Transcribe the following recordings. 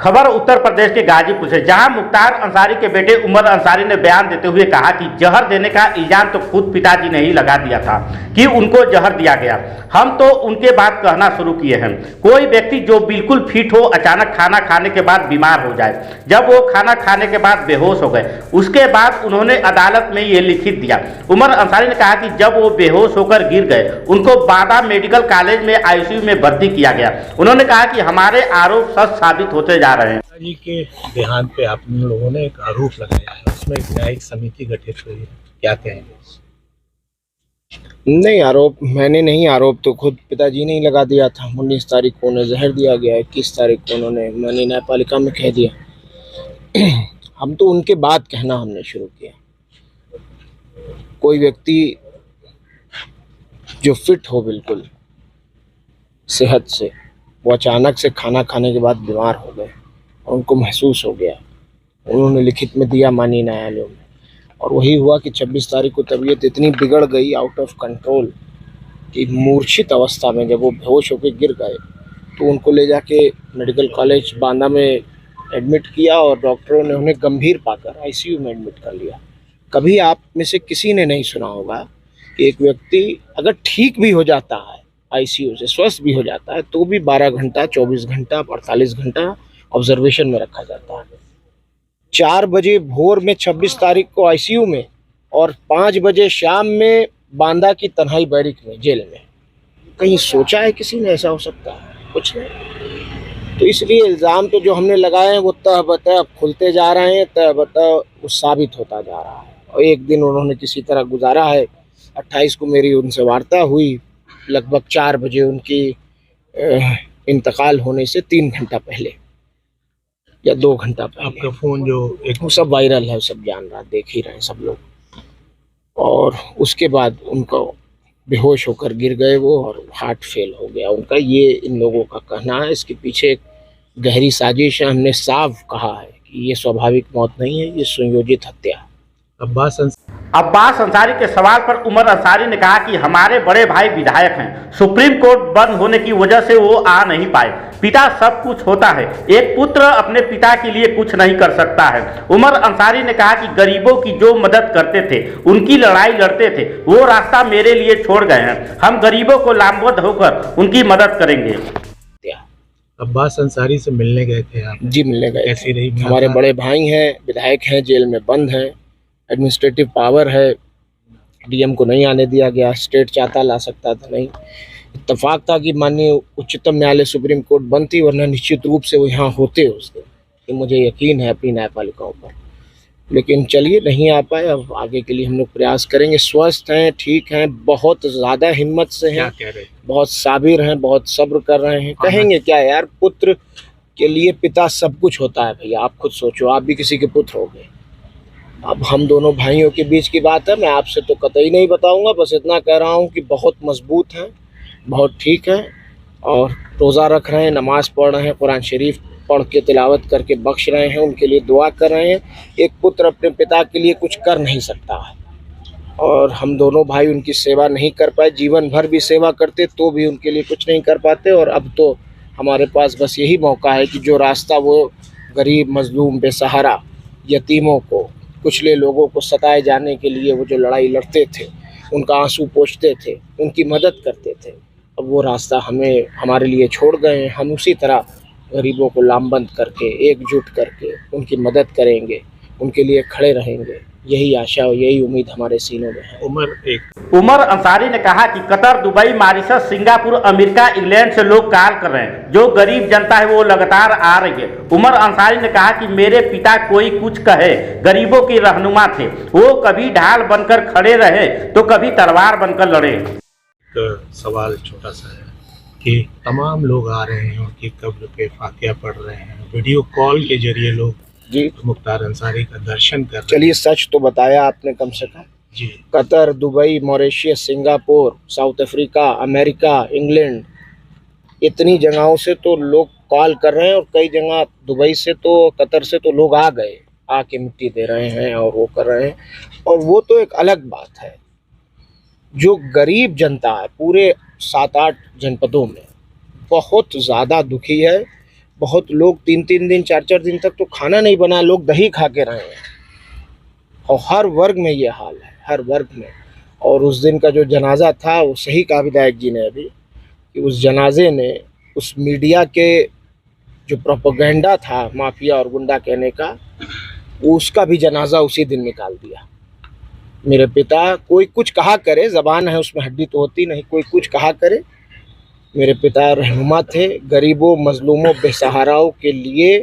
खबर उत्तर प्रदेश के गाजीपुर से, जहां मुख्तार अंसारी के बेटे उमर अंसारी ने बयान देते हुए कहा कि जहर देने का इल्जाम तो खुद पिताजी ने ही लगा दिया था कि उनको जहर दिया गया। हम तो उनके बाद कहना शुरू किए हैं। कोई व्यक्ति जो बिल्कुल फिट हो अचानक खाना खाने के बाद बीमार हो जाए। जब वो खाना खाने के बाद बेहोश हो गए, उसके बाद उन्होंने अदालत में ये लिखित दिया। उमर अंसारी ने कहा कि जब वो बेहोश होकर गिर गए, उनको बांदा मेडिकल कॉलेज में आईसीयू में भर्ती किया गया। उन्होंने कहा कि हमारे आरोप सच साबित होते जा रहे हैं। जी के देहांत पे आप लोगों ने एक आरोप लगाया है, उसमें एक न्यायिक समिति गठित हुई है, क्या कहेंगे? नहीं, आरोप मैंने नहीं, आरोप तो खुद पिताजी ने ही लगा दिया था। 19 तारीख को उन्हें जहर दिया गया, 21 तारीख को उन्होंने माननीय न्यायपालिका में कह दिया। हम तो उनके बाद कहना हमने शुरू किया। कोई व्यक्ति जो फिट हो बिल्कुल सेहत से, वो अचानक से खाना खाने के बाद बीमार हो गए और उनको महसूस हो गया, उन्होंने लिखित में दिया माननीय न्यायालयों में, और वही हुआ कि 26 तारीख को तबीयत इतनी बिगड़ गई, आउट ऑफ कंट्रोल, कि मूर्छित अवस्था में जब वो बेहोश होकर गिर गए तो उनको ले जाके मेडिकल कॉलेज बांदा में एडमिट किया और डॉक्टरों ने उन्हें गंभीर पाकर आईसीयू में एडमिट कर लिया। कभी आप में से किसी ने नहीं सुना होगा कि एक व्यक्ति अगर ठीक भी हो जाता है, आईसीयू से स्वस्थ भी हो जाता है, तो भी 12 घंटा, 24 घंटा, 48 घंटा ऑब्जर्वेशन में रखा जाता है। 4 बजे भोर में 26 तारीख को आईसीयू में और 5 बजे शाम में बांदा की तन्हाई बैरिक में, जेल में। कहीं सोचा है किसी ने ऐसा हो सकता है? कुछ नहीं। तो इसलिए इल्ज़ाम तो जो हमने लगाए हैं वो तह बतह खुलते जा रहे हैं, तह बतह वो साबित होता जा रहा है। और एक दिन उन्होंने किसी तरह गुजारा है। 28 को मेरी उनसे वार्ता हुई, लगभग 4 बजे उनकी इंतकाल होने से 3 घंटा पहले या 2 घंटा पहले। आपका फोन जो एक वो सब वायरल है, सब जान रहा, देख ही रहे हैं सब लोग। और उसके बाद उनको बेहोश होकर गिर गए वो, और हार्ट फेल हो गया उनका, ये इन लोगों का कहना है। इसके पीछे एक गहरी साजिश है। हमने साफ कहा है कि ये स्वाभाविक मौत नहीं है, ये सुनियोजित हत्या है। अब्बास अंसारी के सवाल पर उमर अंसारी ने कहा कि हमारे बड़े भाई विधायक हैं, सुप्रीम कोर्ट बंद होने की वजह से वो आ नहीं पाए। पिता सब कुछ होता है, एक पुत्र अपने पिता के लिए कुछ नहीं कर सकता है। उमर अंसारी ने कहा कि गरीबों की जो मदद करते थे, उनकी लड़ाई लड़ते थे, वो रास्ता मेरे लिए छोड़ गए हैं। हम गरीबों को लामबद्ध होकर उनकी मदद करेंगे। अब्बास अंसारी से मिलने गए थे आप? जी, मिलने गए। कैसी रही? हमारे बड़े भाई हैं, विधायक हैं, जेल में बंद हैं, एडमिनिस्ट्रेटिव पावर है, डीएम को नहीं आने दिया गया, स्टेट चाहता ला सकता था, नहीं। इत्तेफाक था कि माननीय उच्चतम न्यायालय सुप्रीम कोर्ट बंद थी, वरना निश्चित रूप से वो यहाँ होते उस दिन, कि मुझे यकीन है अपनी न्यायपालिकाओं पर। लेकिन चलिए, नहीं आ पाए। अब आगे के लिए हम लोग प्रयास करेंगे। स्वस्थ हैं, ठीक हैं, बहुत ज़्यादा हिम्मत से हैं, बहुत साबिर हैं, बहुत सब्र कर रहे हैं। कहेंगे क्या यार, पुत्र के लिए पिता सब कुछ होता है भैया। आप खुद सोचो, आप भी किसी के पुत्र हो गए। अब हम दोनों भाइयों के बीच की बात है, मैं आपसे तो कतई नहीं बताऊंगा, बस इतना कह रहा हूं कि बहुत मजबूत हैं, बहुत ठीक हैं, और रोज़ा रख रहे हैं, नमाज पढ़ रहे हैं, कुरान शरीफ पढ़ के तिलावत करके बख्श रहे हैं, उनके लिए दुआ कर रहे हैं। एक पुत्र अपने पिता के लिए कुछ कर नहीं सकता है, और हम दोनों भाई उनकी सेवा नहीं कर पाए। जीवन भर भी सेवा करते तो भी उनके लिए कुछ नहीं कर पाते, और अब तो हमारे पास बस यही मौका है कि जो रास्ता वो गरीब, मजलूम, बेसहारा, यतीमों को, कुचले लोगों को सताए जाने के लिए वो जो लड़ाई लड़ते थे, उनका आंसू पोंछते थे, उनकी मदद करते थे, अब वो रास्ता हमें, हमारे लिए छोड़ गए हैं। हम उसी तरह गरीबों को लामबंद करके, एकजुट करके उनकी मदद करेंगे, उनके लिए खड़े रहेंगे। यही आशा और यही उम्मीद हमारे सीनों में है। उमर अंसारी ने कहा कि Qatar, Dubai, Mauritius, Singapore, America, England से लोग कॉल कर रहे हैं। जो गरीब जनता है वो लगातार आ रही है। उमर अंसारी ने कहा कि मेरे पिता कोई कुछ कहे, गरीबों की रहनुमा थे। वो कभी ढाल बनकर खड़े रहे तो कभी तलवार बनकर लड़े। सवाल छोटा सा है कि तमाम लोग आ रहे हैं, उनकी कब्र पे फातिहा पढ़ रहे हैं, वीडियो कॉल के जरिए लोग जी मुख्तार अंसारी का दर्शन कर रहे हैं। चलिए, सच तो बताया आपने कम से कम। जी, Qatar, Dubai, Mauritius, Singapore, South Africa, America, England, इतनी जगहों से तो लोग कॉल कर रहे हैं, और कई जगह दुबई से तो, कतर से तो लोग आ गए, आके मिट्टी दे रहे हैं और वो कर रहे हैं। और वो तो एक अलग बात है, जो गरीब जनता है पूरे 7-8 जनपदों में बहुत ज़्यादा दुखी है, बहुत लोग 3-3 दिन 4-4 दिन तक तो खाना नहीं बना, लोग दही खा के रहे हैं। और हर वर्ग में ये हाल है, हर वर्ग में। और उस दिन का जो जनाजा था वो सही कहा विधायक जी ने अभी कि उस जनाजे ने उस मीडिया के जो प्रोपेगेंडा था माफिया और गुंडा कहने का, उसका भी जनाजा उसी दिन निकाल दिया। मेरे पिता कोई कुछ कहा करे, ज़बान है उसमें हड्डी तो होती नहीं, कोई कुछ कहा करे, मेरे पिता रहनुमा थे। गरीबों, मजलूमों, बेसहाराओं के लिए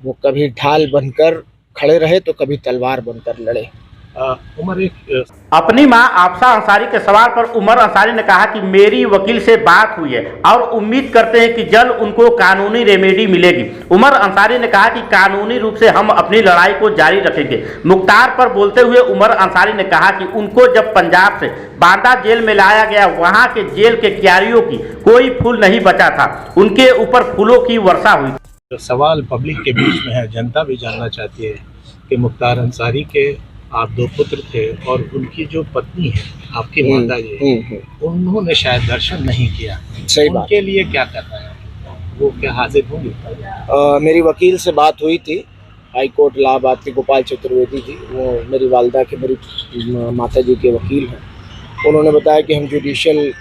वो कभी ढाल बनकर खड़े रहे तो कभी तलवार बनकर लड़े। उमर, एक अपनी मां आफसा अंसारी के सवाल पर उमर अंसारी ने कहा कि मेरी वकील से बात हुई है और उम्मीद करते हैं कि जल्द उनको कानूनी रेमेडी मिलेगी। उमर अंसारी ने कहा कि कानूनी रूप से हम अपनी लड़ाई को जारी रखेंगे। मुख्तार पर बोलते हुए उमर अंसारी ने कहा कि उनको जब पंजाब से बांदा जेल में लाया गया, वहां के जेल के क्यारियों की कोई फूल नहीं बचा था, उनके ऊपर फूलों की वर्षा हुई। जो सवाल पब्लिक के बीच में है, जनता भी जानना चाहती है कि मुख्तार अंसारी के आप 2 पुत्र थे और उनकी जो पत्नी है आपकी माता जी, उन्होंने शायद दर्शन नहीं किया। सही बात। उनके लिए क्या करना है, वो क्या हाजिर होंगी? मेरी वकील से बात हुई थी, हाई कोर्ट इलाहाबाद के गोपाल चतुर्वेदी जी, वो मेरी वालदा के, मेरी माता जी के वकील हैं। उन्होंने बताया कि हम जुडिशियल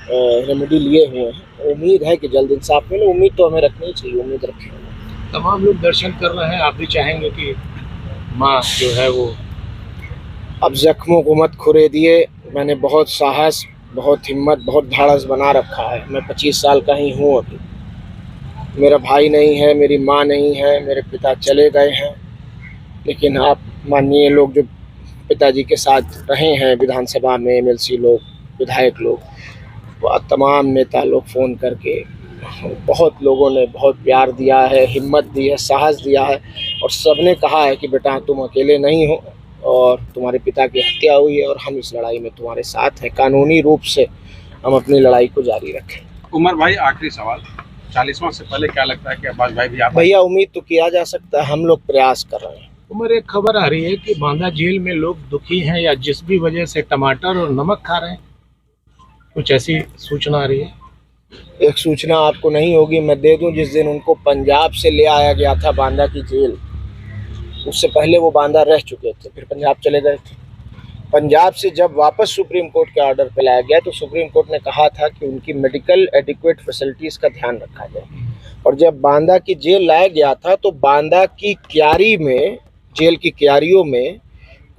रेमेडी लिए हुए हैं, उम्मीद है कि जल्द इंसाफ मिले। उम्मीद तो हमें रखनी चाहिए, उम्मीद रखें। तमाम लोग दर्शन कर रहे हैं, आप भी चाहेंगे कि माँ जो है वो अब जख्मों को मत खुरे दिए। मैंने बहुत साहस, बहुत हिम्मत, बहुत धाड़स बना रखा है। मैं 25 साल का ही हूँ अभी। मेरा भाई नहीं है, मेरी माँ नहीं है, मेरे पिता चले गए हैं। लेकिन आप माननीय लोग जो पिताजी के साथ रहे हैं विधानसभा में, MLC लोग, विधायक लोग, वो तमाम नेता लोग फ़ोन करके, बहुत लोगों ने बहुत प्यार दिया है, हिम्मत दी है, साहस दिया है। और सबने कहा है कि बेटा तुम अकेले नहीं हो और तुम्हारे पिता की हत्या हुई है और हम इस लड़ाई में तुम्हारे साथ हैं। कानूनी रूप से हम अपनी लड़ाई को जारी रखें। उमर भाई, आखिरी सवाल, 40वां से पहले क्या लगता है कि अब्बास भाई भी आप? भैया उम्मीद तो किया जा सकता है, हम लोग प्रयास कर रहे हैं। उमर, एक खबर आ रही है कि बांदा जेल में लोग दुखी हैं या जिस भी वजह से टमाटर और नमक खा रहे हैं, कुछ ऐसी सूचना आ रही है? एक सूचना आपको नहीं होगी, मैं दे दूं। जिस दिन उनको पंजाब से ले आया गया था बांदा की जेल, उससे पहले वो बांदा रह चुके थे, फिर पंजाब चले गए थे। पंजाब से जब वापस सुप्रीम कोर्ट के ऑर्डर पे लाया गया तो सुप्रीम कोर्ट ने कहा था कि उनकी मेडिकल एडिक्वेट फैसिलिटीज़ का ध्यान रखा जाए। और जब बांदा की जेल लाया गया था तो बांदा की क्यारी में, जेल की क्यारियों में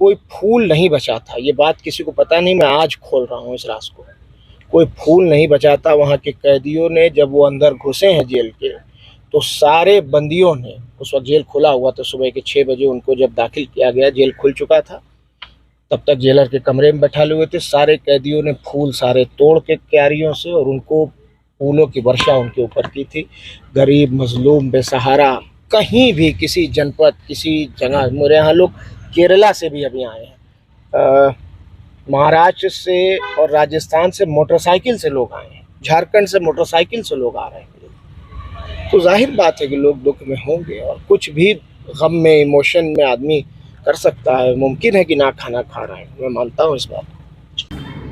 कोई फूल नहीं बचा था। ये बात किसी को पता नहीं, मैं आज खोल रहा हूँ इस राज को। कोई फूल नहीं बचा था। वहाँ के कैदियों ने, जब वो अंदर घुसे हैं जेल के, तो सारे बंदियों ने, उस वक्त जेल खुला हुआ था, सुबह के 6 बजे उनको जब दाखिल किया गया, जेल खुल चुका था, तब तक जेलर के कमरे में बैठा हुए थे। सारे कैदियों ने फूल सारे तोड़ के क्यारियों से और उनको फूलों की वर्षा उनके ऊपर की थी। गरीब, मजलूम, बेसहारा, कहीं भी किसी जनपद, किसी जगह, मेरे यहाँ लोग केरला से भी अभी आए हैं, महाराष्ट्र से और राजस्थान से मोटरसाइकिल से लोग आए हैं, झारखंड से मोटरसाइकिल से लोग आ रहे हैं। तो जाहिर बात है कि लोग दुख में होंगे और कुछ भी गम में, इमोशन में आदमी कर सकता है। मुमकिन है कि ना खाना खा रहे हैं, मैं मानता हूँ इस बात को।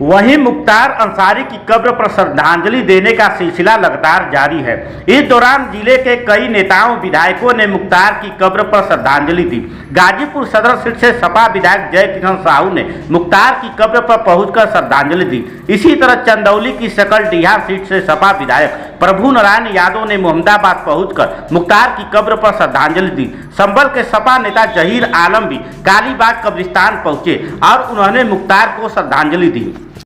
वहीं मुख्तार अंसारी की कब्र पर श्रद्धांजलि देने का सिलसिला लगातार जारी है। इस दौरान जिले के कई नेताओं, विधायकों ने मुख्तार की कब्र पर श्रद्धांजलि दी। गाजीपुर सदर सीट से सपा विधायक जय किशन साहू ने मुख्तार की कब्र पर पहुंचकर श्रद्धांजलि दी। इसी तरह चंदौली की सकलडीहा सीट से सपा विधायक प्रभु नारायण यादव ने मोहम्मदाबाद पहुंचकर मुख्तार की कब्र पर श्रद्धांजलि दी। संभल के सपा नेता जहीर आलम भी कालीबाग कब्रिस्तान पहुंचे और उन्होंने मुख्तार को श्रद्धांजलि दी।